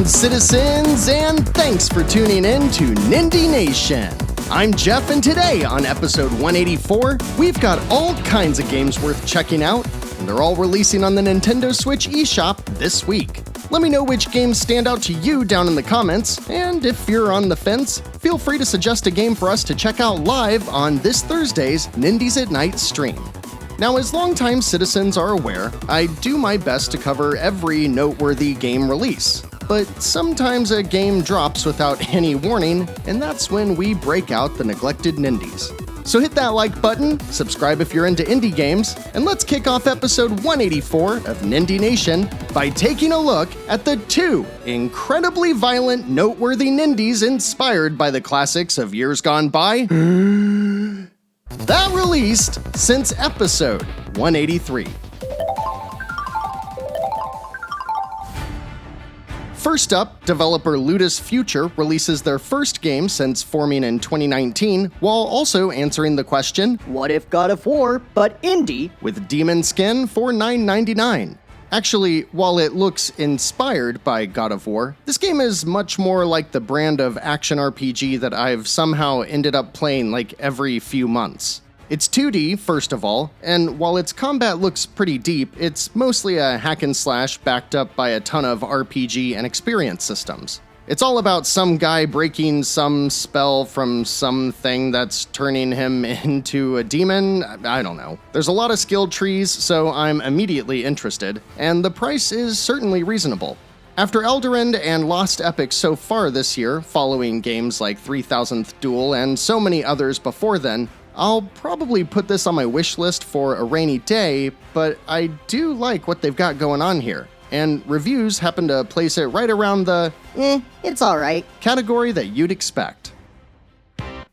Greetings, citizens, and thanks for tuning in to Nindie Nation. I'm Jeff, and today on episode 184, we've got all kinds of games worth checking out, and they're all releasing on the Nintendo Switch eShop this week. Let me know which games stand out to you down in the comments, and if you're on the fence, feel free to suggest a game for us to check out live on this Thursday's Nindies at Night stream. Now, as longtime citizens are aware, I do my best to cover every noteworthy game release. But sometimes a game drops without any warning, and that's when we break out the neglected Nindies. So hit that like button, subscribe if you're into indie games, and let's kick off episode 184 of Nindie Nation by taking a look at the two incredibly violent, noteworthy Nindies inspired by the classics of years gone by that released since episode 183. First up, developer Ludus Future releases their first game since forming in 2019, while also answering the question, what if God of War, but indie? With Demon Skin for $9.99. Actually, while it looks inspired by God of War, this game is much more like the brand of action RPG that I've somehow ended up playing like every few months. It's 2D, first of all, and while its combat looks pretty deep, it's mostly a hack and slash backed up by a ton of RPG and experience systems. It's all about some guy breaking some spell from something that's turning him into a demon. I don't know. There's a lot of skill trees, so I'm immediately interested, and the price is certainly reasonable. After Elderend and Lost Epic so far this year, following games like 3000th Duel and so many others before then, I'll probably put this on my wish list for a rainy day, but I do like what they've got going on here. And reviews happen to place it right around the it's alright category that you'd expect.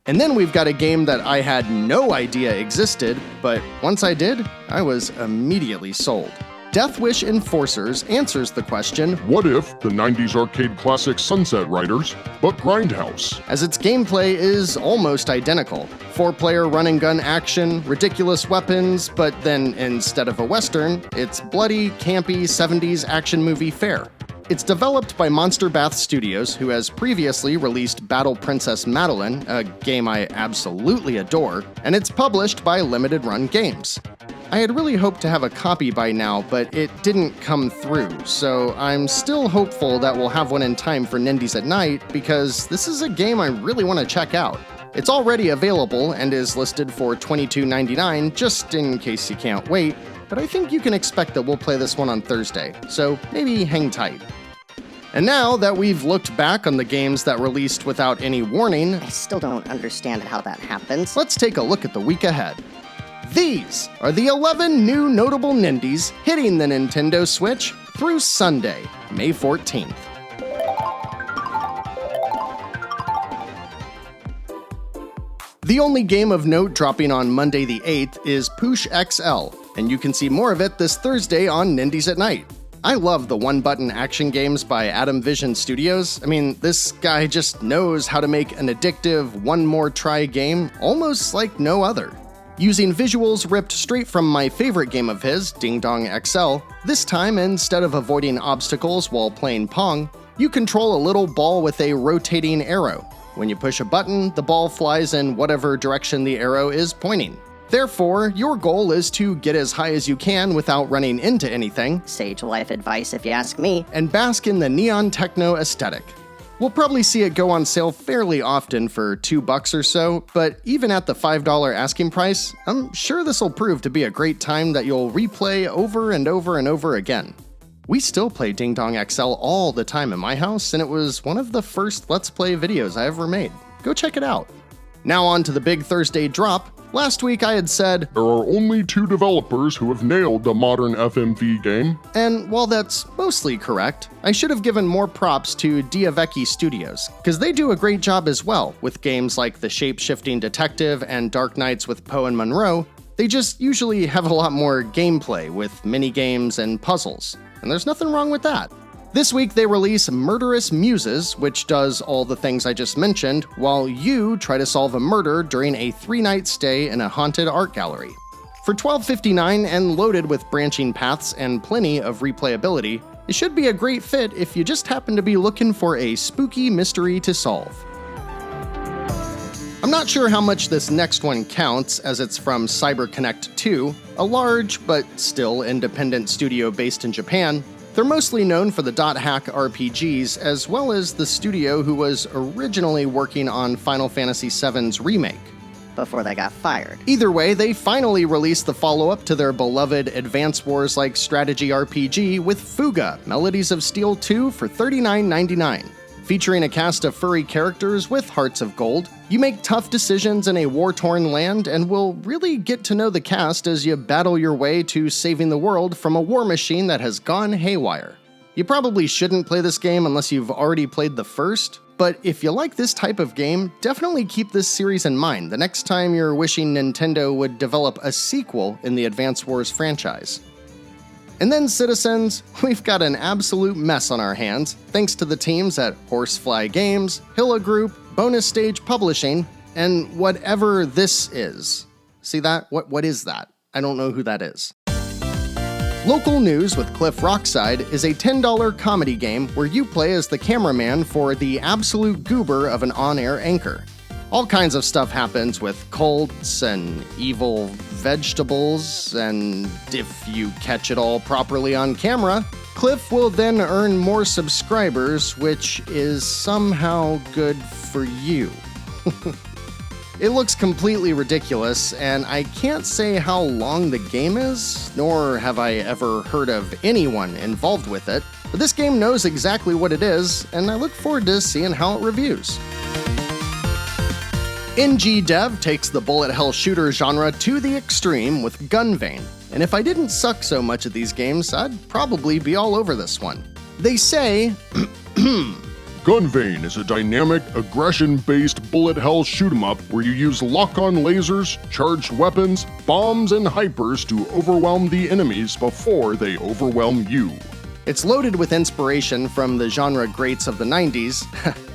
And then we've got a game that I had no idea existed, but once I did, I was immediately sold. Death Wish Enforcers answers the question, what if the 90s arcade classic Sunsetriders, but Grindhouse? As its gameplay is almost identical. 4-player run-and-gun action, ridiculous weapons, but then instead of a western, it's bloody, campy 70s action movie fare. It's developed by Monster Bath Studios, who has previously released Battle Princess Madeline, a game I absolutely adore, and it's published by Limited Run Games. I had really hoped to have a copy by now, but it didn't come through, so I'm still hopeful that we'll have one in time for Nindies at Night, because this is a game I really want to check out. It's already available and is listed for $22.99, just in case you can't wait, but I think you can expect that we'll play this one on Thursday, so maybe hang tight. And now that we've looked back on the games that released without any warning, I still don't understand how that happens. Let's take a look at the week ahead. These are the 11 new notable Nindies hitting the Nintendo Switch through Sunday, May 14th. The only game of note dropping on Monday the 8th is Poosh XL, and you can see more of it this Thursday on Nindies at Night. I love the one-button action games by Atom Vision Studios. I mean, this guy just knows how to make an addictive, one-more-try game almost like no other. Using visuals ripped straight from my favorite game of his, Ding Dong XL, this time instead of avoiding obstacles while playing Pong, you control a little ball with a rotating arrow. When you push a button, the ball flies in whatever direction the arrow is pointing. Therefore, your goal is to get as high as you can without running into anything, Sage life advice if you ask me, and bask in the neon techno aesthetic. We'll probably see it go on sale fairly often for $2 or so, but even at the $5 asking price, I'm sure this will prove to be a great time that you'll replay over and over and over again. We still play Ding Dong XL all the time in my house, and it was one of the first Let's Play videos I ever made. Go check it out. Now on to the big Thursday drop. Last week I had said, there are only 2 developers who have nailed the modern FMV game. And while that's mostly correct, I should have given more props to Diavecchi Studios, because they do a great job as well with games like The Shape-Shifting Detective and Dark Knights with Poe and Monroe. They just usually have a lot more gameplay with mini-games and puzzles, and there's nothing wrong with that. This week they release Murderous Muses, which does all the things I just mentioned, while you try to solve a murder during a 3-night stay in a haunted art gallery. For $12.59 and loaded with branching paths and plenty of replayability, It should be a great fit if you just happen to be looking for a spooky mystery to solve. I'm not sure how much this next one counts, as it's from CyberConnect 2, a large but still independent studio based in Japan. They're mostly known for the dot-hack RPGs, as well as the studio who was originally working on Final Fantasy VII's remake. Before they got fired. Either way, they finally released the follow-up to their beloved Advance Wars-like strategy RPG with Fuga, Melodies of Steel 2 for $39.99. Featuring a cast of furry characters with hearts of gold, you make tough decisions in a war-torn land and will really get to know the cast as you battle your way to saving the world from a war machine that has gone haywire. You probably shouldn't play this game unless you've already played the first, but if you like this type of game, definitely keep this series in mind the next time you're wishing Nintendo would develop a sequel in the Advance Wars franchise. And then, citizens, we've got an absolute mess on our hands, thanks to the teams at Horsefly Games, Hilla Group, Bonus Stage Publishing, and whatever this is. See that? What is that? I don't know who that is. Local News with Cliff Rockside is a $10 comedy game where you play as the cameraman for the absolute goober of an on-air anchor. All kinds of stuff happens with cults and evil vegetables, and if you catch it all properly on camera, Cliff will then earn more subscribers, which is somehow good for you. It looks completely ridiculous, and I can't say how long the game is, nor have I ever heard of anyone involved with it, but this game knows exactly what it is, and I look forward to seeing how it reviews. NG Dev takes the bullet hell shooter genre to the extreme with Gunvane, and if I didn't suck so much at these games, I'd probably be all over this one. They say, Gunvane is a dynamic, aggression-based bullet hell shoot-'em-up where you use lock-on lasers, charged weapons, bombs, and hypers to overwhelm the enemies before they overwhelm you. It's loaded with inspiration from the genre greats of the 90s,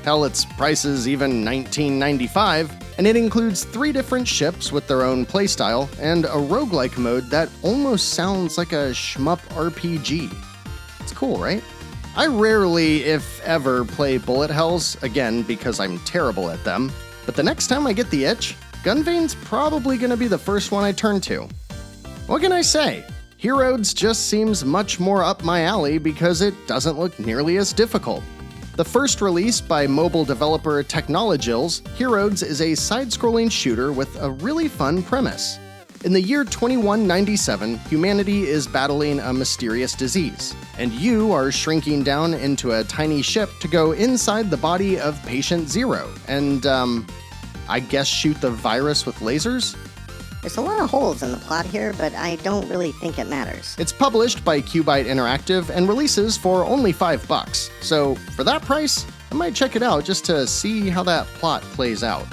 hell, its price is even $19.95, and it includes 3 different ships with their own playstyle, and a roguelike mode that almost sounds like a shmup RPG. It's cool, right? I rarely, if ever, play bullet hells, again because I'm terrible at them, but the next time I get the itch, Gunvane's probably gonna be the first one I turn to. What can I say? Heroes just seems much more up my alley because it doesn't look nearly as difficult. The first release by mobile developer Technologils, Heroes is a side-scrolling shooter with a really fun premise. In the year 2197, humanity is battling a mysterious disease, and you are shrinking down into a tiny ship to go inside the body of Patient Zero and, I guess shoot the virus with lasers? There's a lot of holes in the plot here, but I don't really think it matters. It's published by Qbyte Interactive and releases for only $5, so for that price, I might check it out just to see how that plot plays out.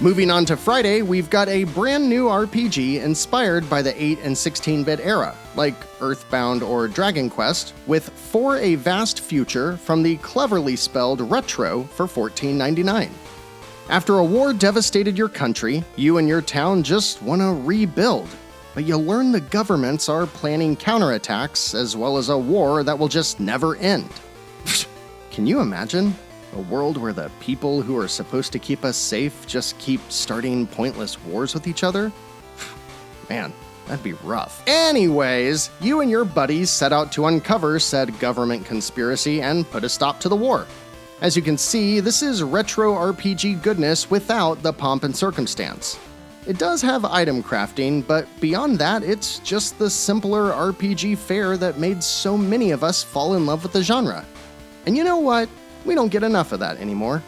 Moving on to Friday, we've got a brand new RPG inspired by the 8 and 16-bit era, like Earthbound or Dragon Quest, with For a Vast Future from the cleverly spelled Retro for $14.99. After a war devastated your country, you and your town just want to rebuild, but you learn the governments are planning counterattacks as well as a war that will just never end. Can you imagine? A world where the people who are supposed to keep us safe just keep starting pointless wars with each other? Man, that'd be rough. Anyways, you and your buddies set out to uncover said government conspiracy and put a stop to the war. As you can see, this is retro RPG goodness without the pomp and circumstance. It does have item crafting, but beyond that, it's just the simpler RPG fare that made so many of us fall in love with the genre. And you know what? We don't get enough of that anymore.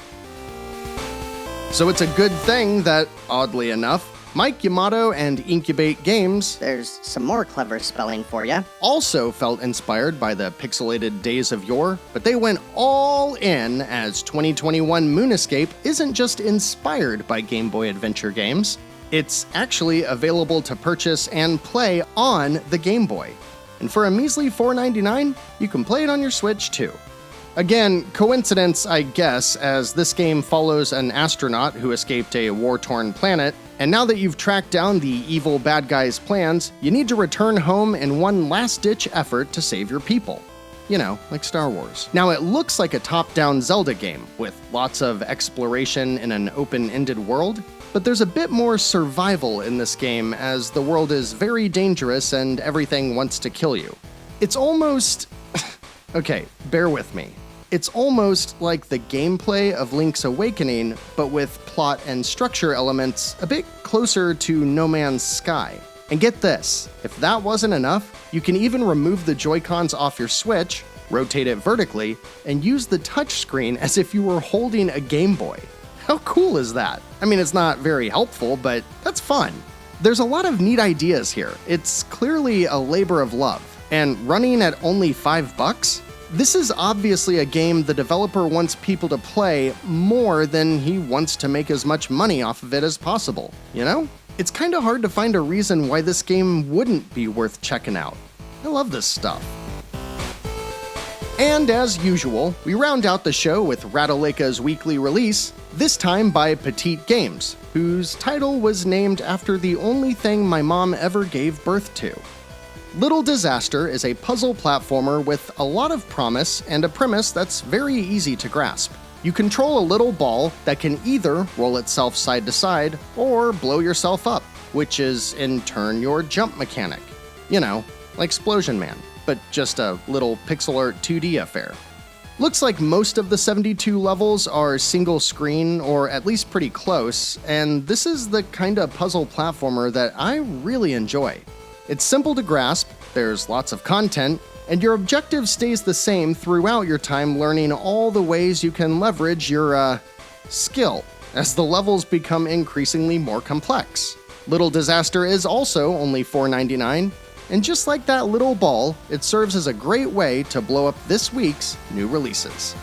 So it's a good thing that, oddly enough, Mike Yamato and Incubate Games, There's some more clever spelling for you, also felt inspired by the pixelated days of yore, but they went all in as 2021 Moonescape isn't just inspired by Game Boy Adventure games, it's actually available to purchase and play on the Game Boy. And for a measly $4.99, you can play it on your Switch too. Again, coincidence, I guess, as this game follows an astronaut who escaped a war-torn planet And now that you've tracked down the evil bad guy's plans, you need to return home in one last-ditch effort to save your people. You know, like Star Wars. Now, it looks like a top-down Zelda game, with lots of exploration in an open-ended world, but there's a bit more survival in this game, as the world is very dangerous and everything wants to kill you. It's almost... okay, bear with me. It's almost like the gameplay of Link's Awakening, but with plot and structure elements a bit closer to No Man's Sky. And get this, if that wasn't enough, you can even remove the Joy-Cons off your Switch, rotate it vertically, and use the touchscreen as if you were holding a Game Boy. How cool is that? I mean, it's not very helpful, but that's fun. There's a lot of neat ideas here. It's clearly a labor of love. And running at only $5? This is obviously a game the developer wants people to play more than he wants to make as much money off of it as possible, you know? It's kinda hard to find a reason why this game wouldn't be worth checking out. I love this stuff. And as usual, we round out the show with Ratalaika's weekly release, this time by Petite Games, whose title was named after the only thing my mom ever gave birth to. Little Disaster is a puzzle platformer with a lot of promise and a premise that's very easy to grasp. You control a little ball that can either roll itself side to side or blow yourself up, which is in turn your jump mechanic. You know, like Explosion Man, but just a little pixel art 2D affair. Looks like most of the 72 levels are single screen or at least pretty close, and this is the kind of puzzle platformer that I really enjoy. It's simple to grasp, there's lots of content, and your objective stays the same throughout your time learning all the ways you can leverage your, skill, as the levels become increasingly more complex. Little Disaster is also only $4.99, and just like that little ball, it serves as a great way to blow up this week's new releases.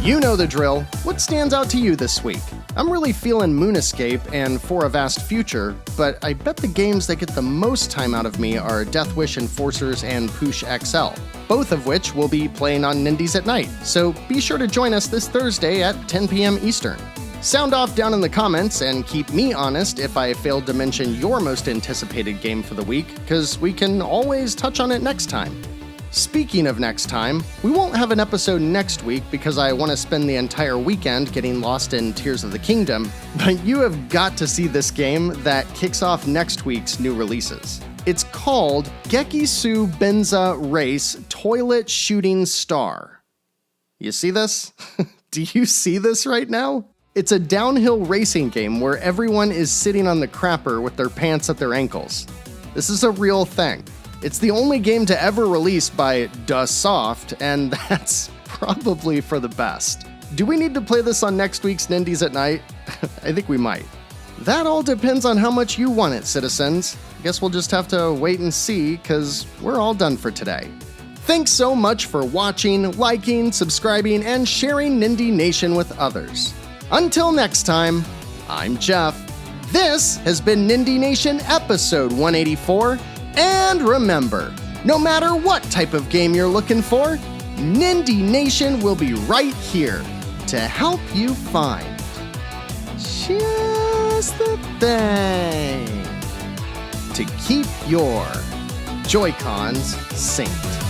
You know the drill. What stands out to you this week? I'm really feeling Moonescape and For a Vast Future, but I bet the games that get the most time out of me are Death Wish Enforcers and Poosh XL, both of which will be playing on Nindies at night, so be sure to join us this Thursday at 10 p.m. Eastern. Sound off down in the comments and keep me honest if I failed to mention your most anticipated game for the week, because we can always touch on it next time. Speaking of next time, we won't have an episode next week because I want to spend the entire weekend getting lost in Tears of the Kingdom, but you have got to see this game that kicks off next week's new releases. It's called Gekisu Benza Race Toilet Shooting Star. You see this? Do you see this right now? It's a downhill racing game where everyone is sitting on the crapper with their pants at their ankles. This is a real thing. It's the only game to ever release by Soft, and that's probably for the best. Do we need to play this on next week's Nindies at night? I think we might. That all depends on how much you want it, citizens. I guess we'll just have to wait and see, because we're all done for today. Thanks so much for watching, liking, subscribing, and sharing Nindie Nation with others. Until next time, I'm Jeff. This has been Nindie Nation episode 184. And remember, no matter what type of game you're looking for, Nindie Nation will be right here to help you find just the thing to keep your Joy-Cons synced.